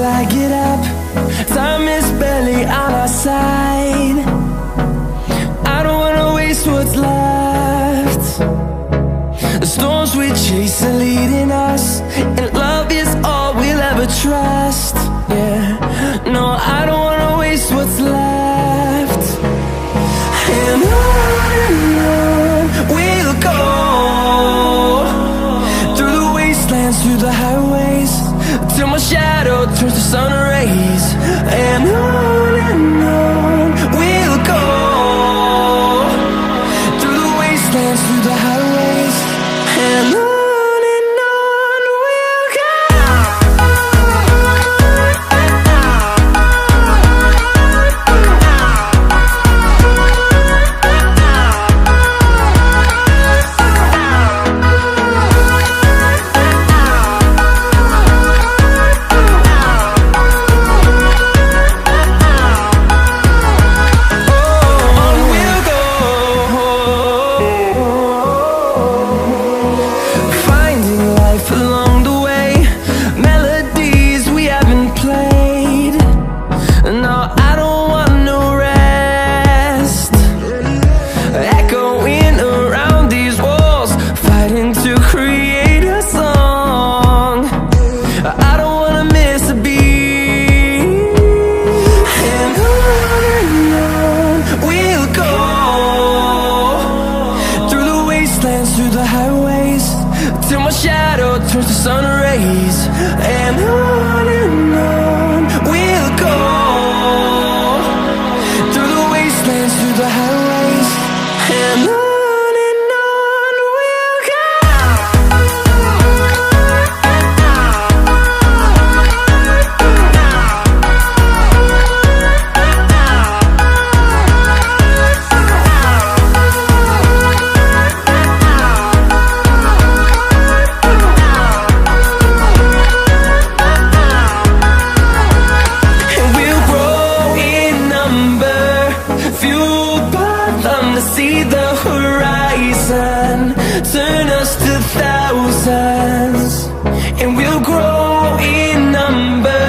I get up. Time is barely on our side. I don't wanna waste what's left. The storms we chase are leading us, and love is all we'll ever trust. Yeah, no, I don't wanna waste what's left. And on we'll go, through the wastelands, through the highways, till my shadow turns to sun rays. And on we'll go, through the wastelands, through the highways, and on we'll go. Through the highways, till my shadow turns to sun rays. And on we'll go, through the wastelands, through the highways, and on we'll go. To see the horizon, turn us to thousands, and we'll grow in number,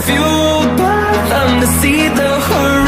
fueled by them to see the horizon.